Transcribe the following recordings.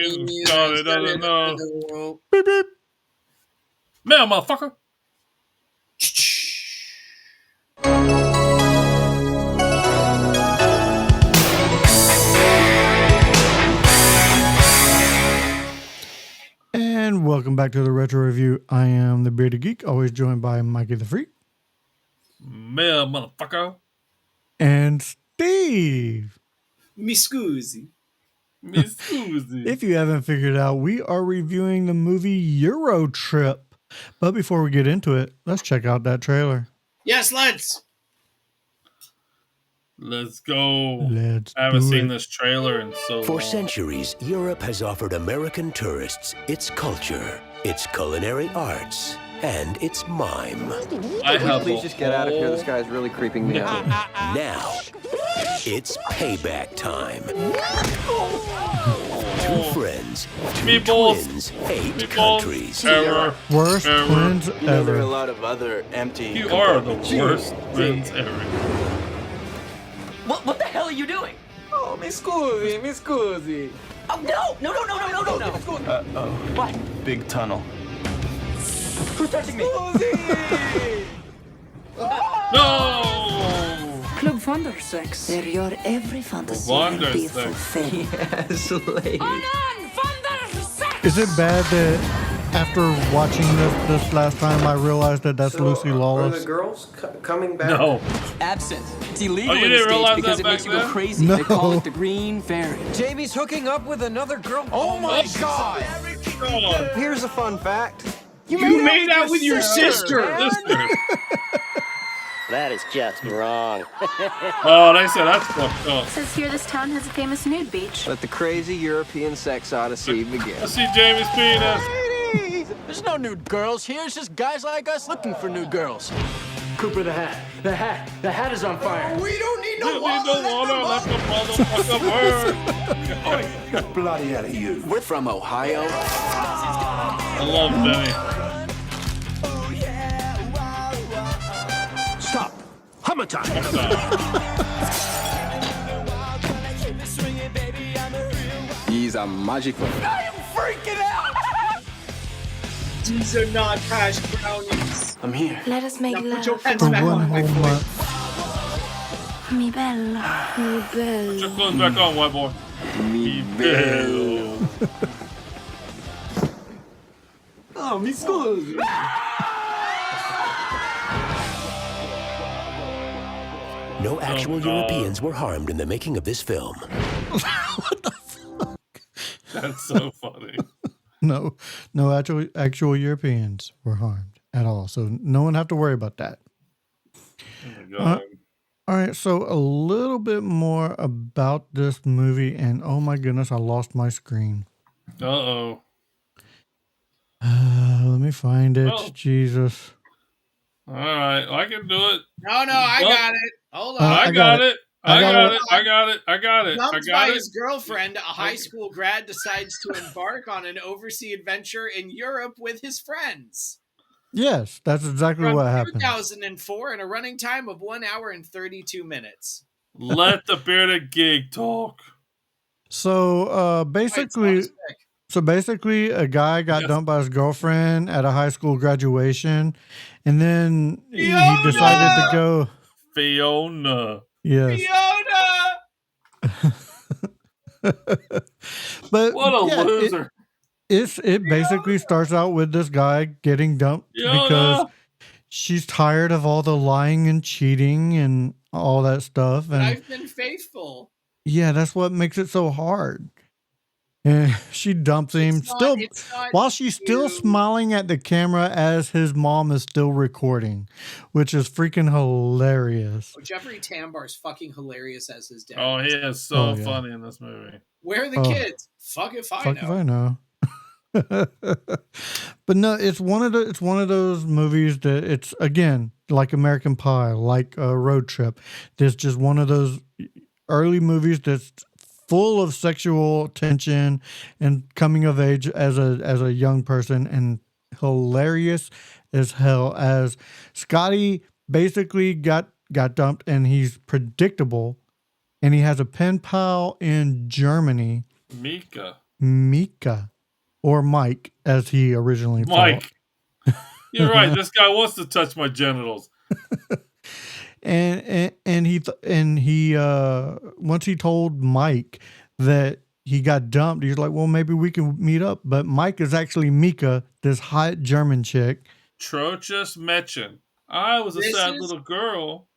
Scotty doesn't know. Beep, beep. Man, motherfucker. And welcome back to the Retro Review. I am the Bearded Geek, always joined by Mikey the Freak. Man, motherfucker. And Steve. Mi scusi. If you haven't figured out, we are reviewing the movie Euro Trip. But before we get into it, let's check out that trailer. Yes, let's go. I haven't seen this trailer in so long. For centuries, Europe has offered American tourists its culture, its culinary arts, and its mime. Please just get out of here. This guy's really creeping me out. Now, it's payback time. Two friends, two twins, 8 countries. Worst twins There are a ever. lot of other empty. You are the worst twins ever. What the hell are you doing? Oh, mi scusi. Oh, no. What? Big tunnel. Who's touching me? No! Club Vandersex. They're your every fantasy Vandersex. be fulfilled. Yes, lady. Is it bad that after watching this last time, I realized that that's Lucy Are the Lawless? girls coming back? No. Absent. It's illegal Oh, you in the didn't States realize because that it makes back you go then? crazy. No. They call it the Green Fairy. Jamie's hooking up with another girl. Oh my God! Here's a fun fact. You made out with your sister. That is just wrong. Oh, they said that's fucked up. Says here this town has a famous nude beach. Let the crazy European sex odyssey begin. I see Jamie's penis. There's no nude girls here. It's just guys like us looking for new girls. Cooper the hat. The hat is on fire. We don't need You need no water, let the motherfucker burn. bloody hell of you. We're from Ohio. I love Benny. Stop. Hammer time. He's a magical. I am freaking out. These are not hash brownies. I'm here. Let us make Now put love. your pants For back one on, my whole boy. month. Mi bella. Mi bella. Just close back on, white boy. Me Oh, mi scusi. No actual God. Europeans were harmed in the making of this film. That's so funny. No actual Europeans were harmed at all. So no one have to worry about that. Oh my God. All right, so a little bit more about this movie, and oh my goodness, I lost my screen. Uh-oh. Let me find it. Oh. Jesus. All right, I can do it. No, I got it. Hold on. I got it. I got it. Dumped by his girlfriend, a high school grad decides to embark on an overseas adventure in Europe with his friends. Yes, that's exactly From what happened. 2004 and a running time of 1 hour and 32 minutes. Let the bearded geek talk. So basically, a guy got dumped by his girlfriend at a high school graduation, and then he decided to go. Fiona. Yes. But What a loser. It basically starts out with this guy getting dumped because she's tired of all the lying and cheating and all that stuff. And I've been faithful. yeah, that's what makes it so hard. And she dumps him while she's still smiling at the camera as his mom is still recording, which is freaking hilarious. Oh, Jeffrey Tambar's fucking hilarious as his dad. Oh, he is so funny in this movie. Where are the kids? Fuck if I know. Fuck if I know. But no, it's one of those movies that it's again like American Pie, like a Road Trip. There's just one of those early movies that's full of sexual tension and coming of age as a young person, and hilarious as hell. As Scotty basically got dumped, and he's predictable, and he has a pen pal in Germany. Mika. Mika, or Mike, as he originally thought. Mike. You're right. This guy wants to touch my genitals. And he once he told Mike that he got dumped, he's like, well, maybe we can meet up. But Mike is actually Mika, this hot German chick. Trochus Mädchen. I was a sad little girl.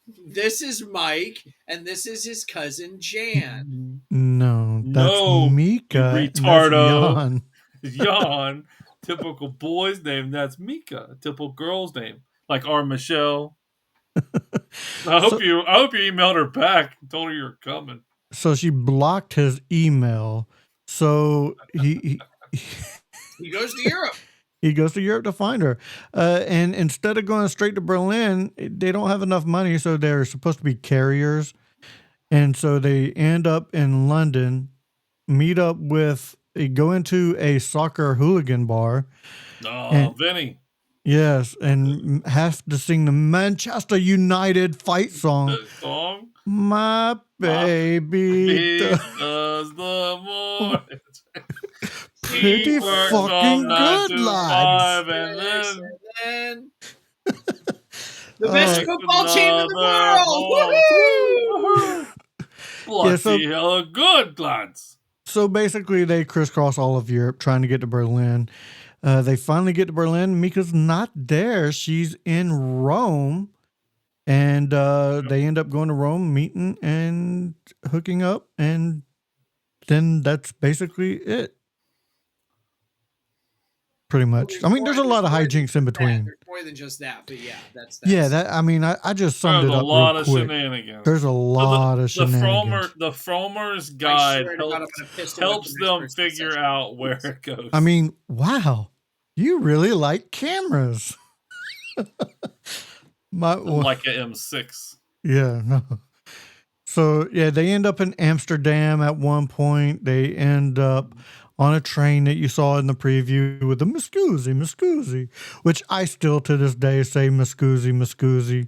This is Mike, and this is his cousin Jan. No, that's No, Mika. you retardo. Jan. Jan. Typical boy's name. That's Mika. Typical girl's name. Like our Michelle. I hope you emailed her back and told her you're coming. So she blocked his email. So he goes to Europe. He goes to Europe to find her. And instead of going straight to Berlin, they don't have enough money, so they're supposed to be carriers. And so they end up in London, go into a soccer hooligan bar. Oh, Vinny. Yes, and have to sing the Manchester United fight song. The song? My baby does the more. Pretty fucking good, lads. And then the best football team in the world. Woohoo! Bloody hell good, lads. So basically, they crisscross all of Europe trying to get to Berlin. They finally get to Berlin. Mika's not there. She's in Rome. And they end up going to Rome, meeting and hooking up. And then that's basically it. Pretty much. I mean, there's a lot of hijinks in between. There's more than just that, but yeah, that's yeah. I just summed it up real quick. Shenanigans. There's a lot of shenanigans. The Fromer's guide helps them figure out where it goes. I mean, wow, you really like cameras. Like an M6. Yeah, no. So yeah, they end up in Amsterdam at one point. They end up on a train that you saw in the preview with the Muscoozy, which I still to this day say Muscoozy.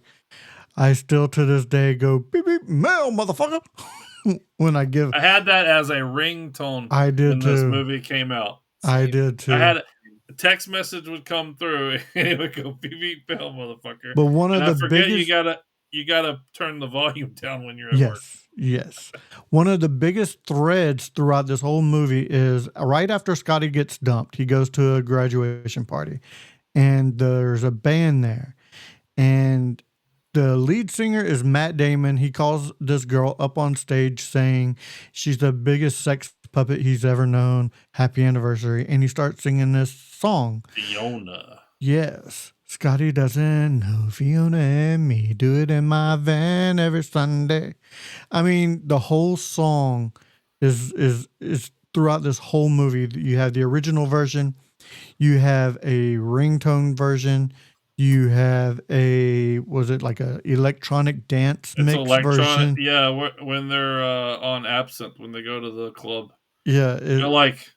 I still to this day go beep beep mail motherfucker when I had that as a ringtone. I did when too. This movie came out. I did too. I had a text message would come through and it would go beep beep mail motherfucker. But one of the biggest, you gotta turn the volume down when you're at work. Yes. One of the biggest threads throughout this whole movie is right after Scotty gets dumped, he goes to a graduation party and there's a band there. And the lead singer is Matt Damon. He calls this girl up on stage saying she's the biggest sex puppet he's ever known. Happy anniversary. And he starts singing this song. Fiona. Yes. Scotty doesn't know Fiona and me. Do it in my van every Sunday. I mean, the whole song is throughout this whole movie. You have the original version. You have a ringtone version. You have was it like a electronic dance mix version? Yeah, when they're on Absinthe, when they go to the club. Yeah. They're like,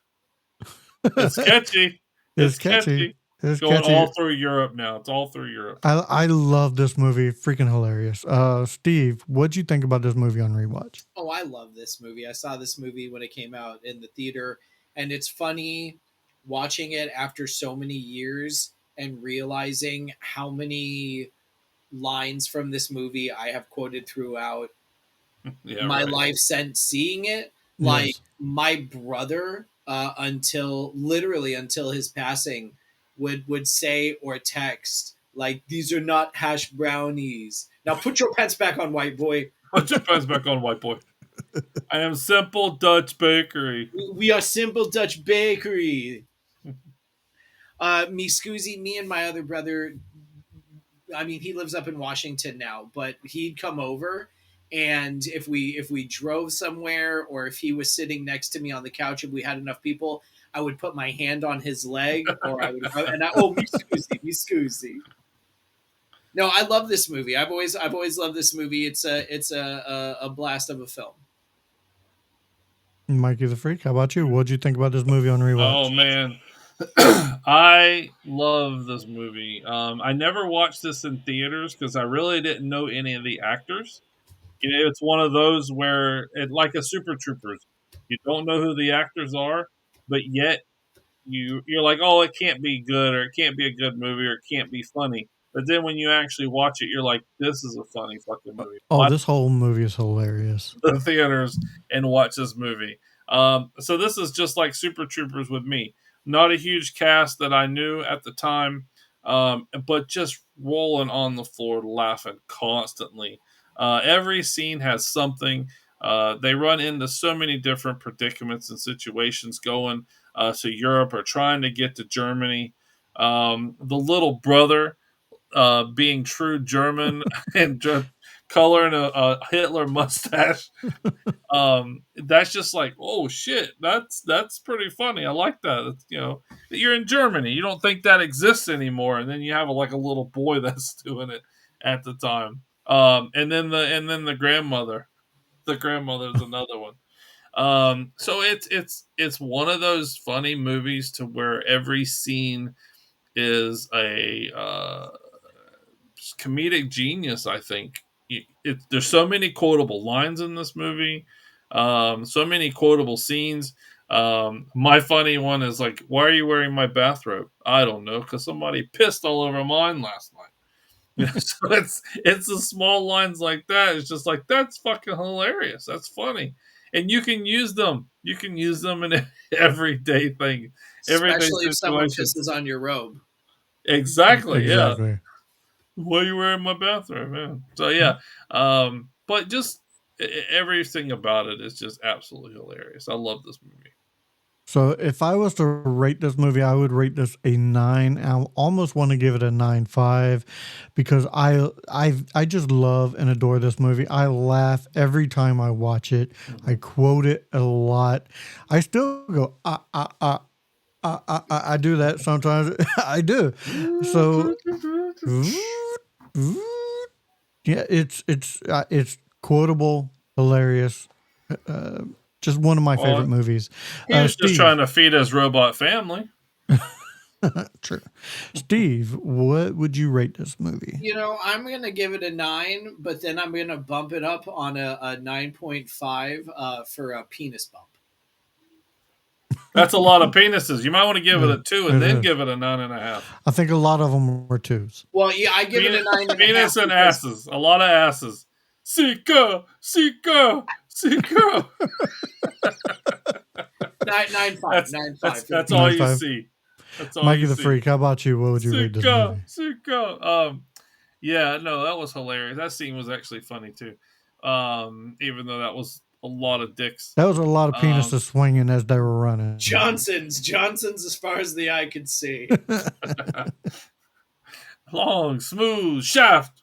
it's catchy. It's catchy. It's going all through Europe now. It's all through Europe. I love this movie. Freaking hilarious. Steve, what'd you think about this movie on rewatch? Oh, I love this movie. I saw this movie when it came out in the theater, and it's funny watching it after so many years and realizing how many lines from this movie I have quoted throughout my life since seeing it. Like my brother, until his passing, would say or text like, "These are not hash brownies. Now put your pants back on, white boy. Put your pants back on, white boy. I am Simple Dutch Bakery. We are Simple Dutch Bakery." Me and my other brother, I mean, he lives up in Washington now, but he'd come over, and if we drove somewhere, or if he was sitting next to me on the couch, if we had enough people, I would put my hand on his leg, or me scoozy. No, I love this movie. I've always loved this movie. It's a blast of a film. Mikey the Freak, how about you? What'd you think about this movie on rewatch? Oh man, I love this movie. I never watched this in theaters because I really didn't know any of the actors. You know, it's one of those where like a Super Troopers. You don't know who the actors are, but yet you're like, oh, it can't be good, or it can't be a good movie, or it can't be funny. But then when you actually watch it, you're like, this is a funny fucking movie. Oh, this whole movie is hilarious. The theaters and watch this movie. So this is just like Super Troopers with me. Not a huge cast that I knew at the time, but just rolling on the floor laughing constantly. Every scene has something. They run into so many different predicaments and situations going to Europe or trying to get to Germany. The little brother being true German and just coloring a Hitler mustache. That's just like, oh shit, that's pretty funny. I like that. It's, you're in Germany. You don't think that exists anymore, and then you have like a little boy that's doing it at the time. And then the grandmother. The grandmother's another one. So it's one of those funny movies to where every scene is a comedic genius. I think there's so many quotable lines in this movie, so many quotable scenes. My funny one is like, "Why are you wearing my bathrobe?" I don't know, because somebody pissed all over mine last night. So it's the small lines like that. It's just like, that's fucking hilarious. That's funny, and you can use them. You can use them in everyday thing, everyday Especially if someone situations. pisses on your robe. Exactly. Yeah. Exactly. Why are you wearing my bathroom, man? So yeah, but just everything about it is just absolutely hilarious. I love this movie. So if I was to rate this movie, I would rate this a 9. I almost want to give it a 9.5 because I just love and adore this movie. I laugh every time I watch it. I quote it a lot. I still go I do that sometimes. I do. So yeah, it's quotable, hilarious. Just one of my favorite Well, movies. he was just Steve. trying to feed his robot family. True. Steve, what would you rate this movie? I'm going to give it a 9, but then I'm going to bump it up on a 9.5 for a penis bump. That's a lot of penises. You might want to give it a 2 and It then is. give it a 9.5. I think a lot of them were 2s. Well, yeah, I give it a 9.5. Penis and asses. A lot of asses. Sika, Sika, Sika. 9.5. That's all you 9.5. see. That's all Mikey you the see. Freak, how about you? What would you rate this movie? Sika. Yeah, no, that was hilarious. That scene was actually funny too. Even though that was a lot of dicks. That was a lot of penises swinging as they were running. Johnson's as far as the eye could see. Long, smooth shaft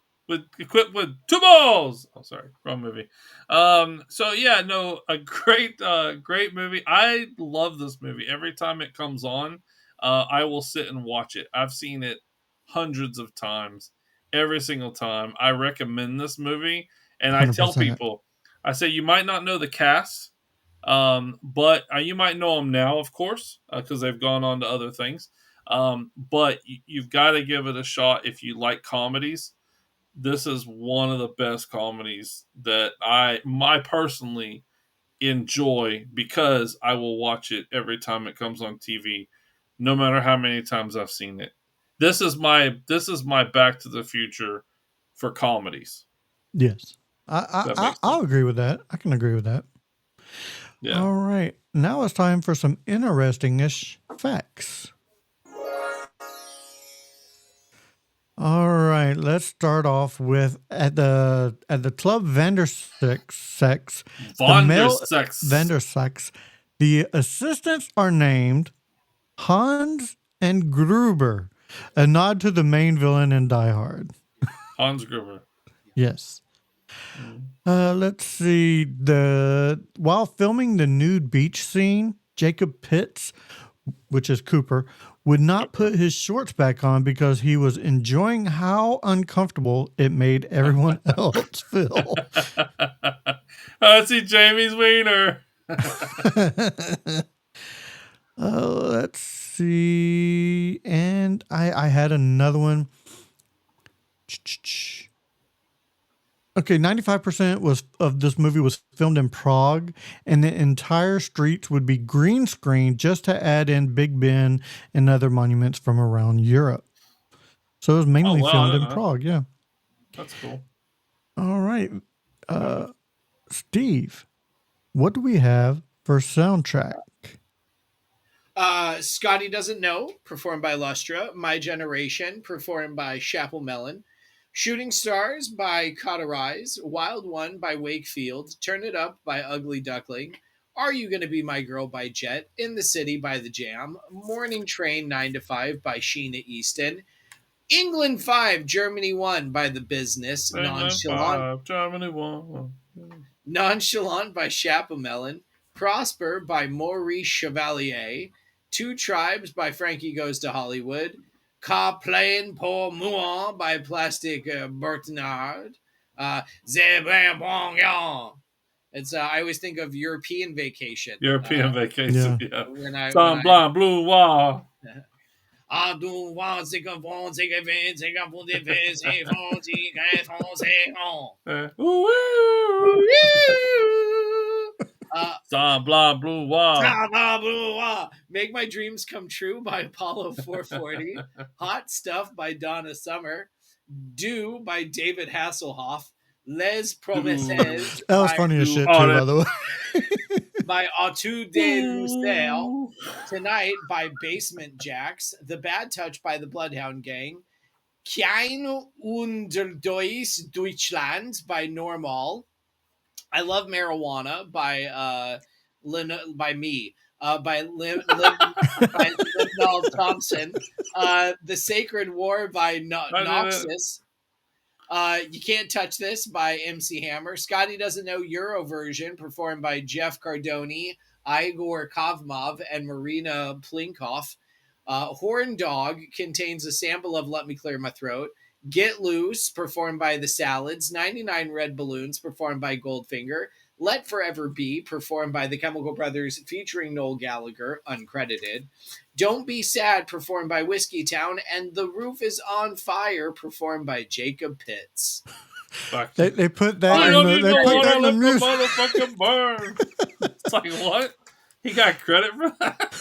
equipped with 2 balls. Oh, sorry, wrong movie. So yeah, no, a great movie. I love this movie. Every time it comes on, I will sit and watch it. I've seen it hundreds of times. Every single time, I recommend this movie, and I tell 100%. people, I say you might not know the cast, but you might know them now, of course, because they've gone on to other things. But you've got to give it a shot if you like comedies. This is one of the best comedies that I personally enjoy, because I will watch it every time it comes on TV, no matter how many times I've seen it. This is my Back to the Future for comedies. Yes. That makes I'll sense. agree with that. I can agree with that. Yeah. All right. Now it's time for some interesting-ish facts. All right, let's start off with at the Club Vandersex, the male Vandersex, the assistants are named Hans and Gruber, a nod to the main villain in Die Hard. Hans Gruber. Yes. Let's see. While filming the nude beach scene, Jacob Pitts, which is Cooper, would not put his shorts back on because he was enjoying how uncomfortable it made everyone else feel. I see Jamie's wiener. Let's see. And I had another one. Okay, 95% was of this movie was filmed in Prague, and the entire streets would be green screen just to add in Big Ben and other monuments from around Europe. So it was Oh mainly wow, I filmed didn't in know. Prague. Yeah. That's cool. All right, Steve, what do we have for soundtrack? Scotty Doesn't Know, performed by Lustra. My Generation, performed by Chapel Mellon. Shooting Stars by Cauterize. Wild One by Wakefield. Turn It Up by Ugly Duckling. Are You Gonna Be My Girl by Jet. In the City by The Jam. Morning Train 9 to 5 by Sheena Easton. England 5, Germany 1 by The Business. England 5, Germany 1. Nonchalant by Chapamelon, Prosper by Maurice Chevalier, Two Tribes by Frankie Goes to Hollywood, Ka Plain pour Moi by Plastic Bertinard, Zebra Bon. It's I always think of European Vacation. European Vacation, Yeah. yeah. When I Semblant Blue Wall. Woo! Semblant Blue Wall. Make My Dreams Come True by Apollo 440. Hot Stuff by Donna Summer. Do by David Hasselhoff. Les Promesses That was by, funny as shit too, by the way. by Autu de Roussel. Tonight by Basement Jacks. The Bad Touch by the Bloodhound Gang. Kein und Dois Deutschland by Normal. I Love Marijuana by by me. By by Lindell Thompson. The Sacred War by Noxus. You Can't Touch This by MC Hammer. Scotty Doesn't Know Euroversion, performed by Jeff Cardoni, Igor Kovmov, and Marina Plinkoff. Horn Dog contains a sample of Let Me Clear My Throat. Get Loose, performed by The Salads. 99 Red Balloons, performed by Goldfinger. Let Forever Be, performed by the Chemical Brothers, featuring Noel Gallagher, uncredited. Don't Be Sad, performed by Whiskey Town. And The Roof is on Fire, performed by Jacob Pitts. They put that in the, they put that in the music. Motherfucking burn. It's like, what? He got credit for that?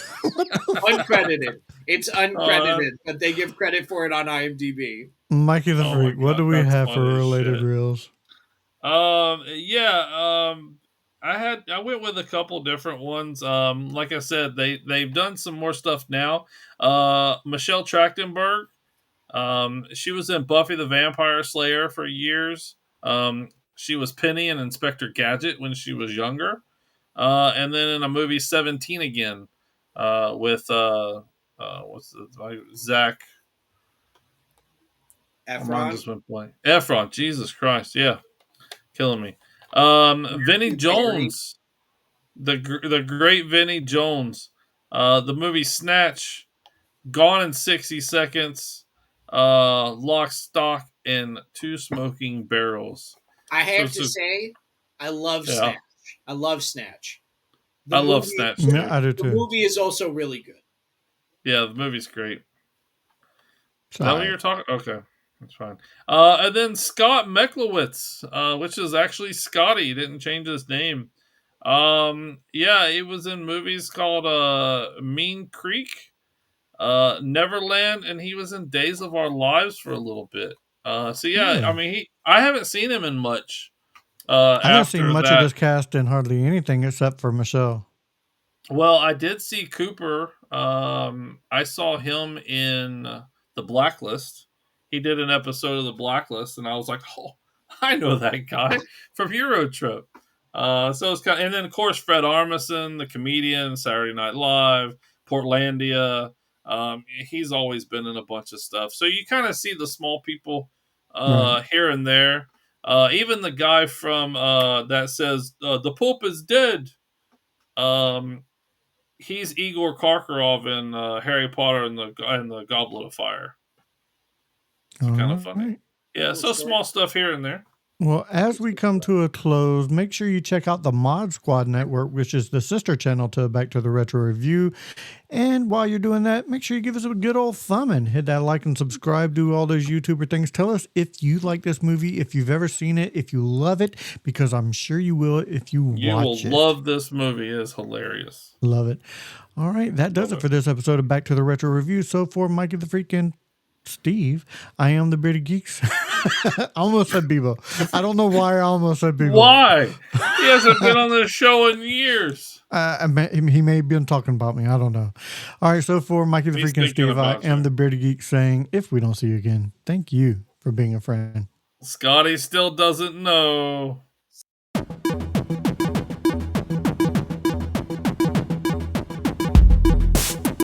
Uncredited. It's uncredited, but they give credit for it on IMDb. Mikey the Oh my Freak, what God, do we that's have for funny as related shit. reels? I went with a couple different ones. Like I said, they've done some more stuff now. Michelle Trachtenberg, she was in Buffy the Vampire Slayer for years. She was Penny in Inspector Gadget when she was younger. And then in a movie 17 again, with Zach Efron. just went blank. Efron, Jesus Christ, yeah, killing me. Vinnie Jones, the great Vinnie Jones, the movie Snatch, Gone in 60 Seconds, Lock, Stock, and Two Smoking Barrels. I have to say, I love Snatch. I love Snatch. I love Snatch. Yeah, I do The too. movie is also really good. Yeah, the movie's great. Is that Sorry. what you're talking? Okay, that's fine. And then Scott Meklowitz, which is actually Scotty, didn't change his name. Yeah, he was in movies called Mean Creek, Neverland, and he was in Days of Our Lives for a little bit. So yeah, Really? I mean, I haven't seen him in much. I haven't After seen much that, of this cast in hardly anything except for Michelle. well, I did see Cooper. I saw him in The Blacklist. He did an episode of The Blacklist, and I was like, "Oh, I know that guy from Eurotrip." So it's kind of, and then of course Fred Armisen, the comedian, Saturday Night Live, Portlandia. He's always been in a bunch of stuff. So you kind of see the small people Right. here and there. Even the guy from that says the Pope is dead. He's Igor Karkaroff in Harry Potter and the Goblet of Fire. It's kind of funny. Right. Yeah, so small stuff here and there. Well, as we come to a close, make sure you check out the Mod Squad Network, which is the sister channel to Back to the Retro Review. And while you're doing that, make sure you give us a good old thumbing. Hit that like and subscribe, do all those YouTuber things. Tell us if you like this movie, if you've ever seen it, if you love it, because I'm sure you will if you watch it. You will love this movie. It is hilarious. Love it. All right, that does it for this episode of Back to the Retro Review. So for Mikey the Freak and Steve, I am the Bearded Geeks. I almost said Bebo. I don't know why I almost said Bebo. Why? He hasn't been on this show in years. He may have been talking about me. I don't know. All right, so for Mikey the Freak and Steve, I am the Bearded Geek saying, if we don't see you again, thank you for being a friend. Scotty still doesn't know.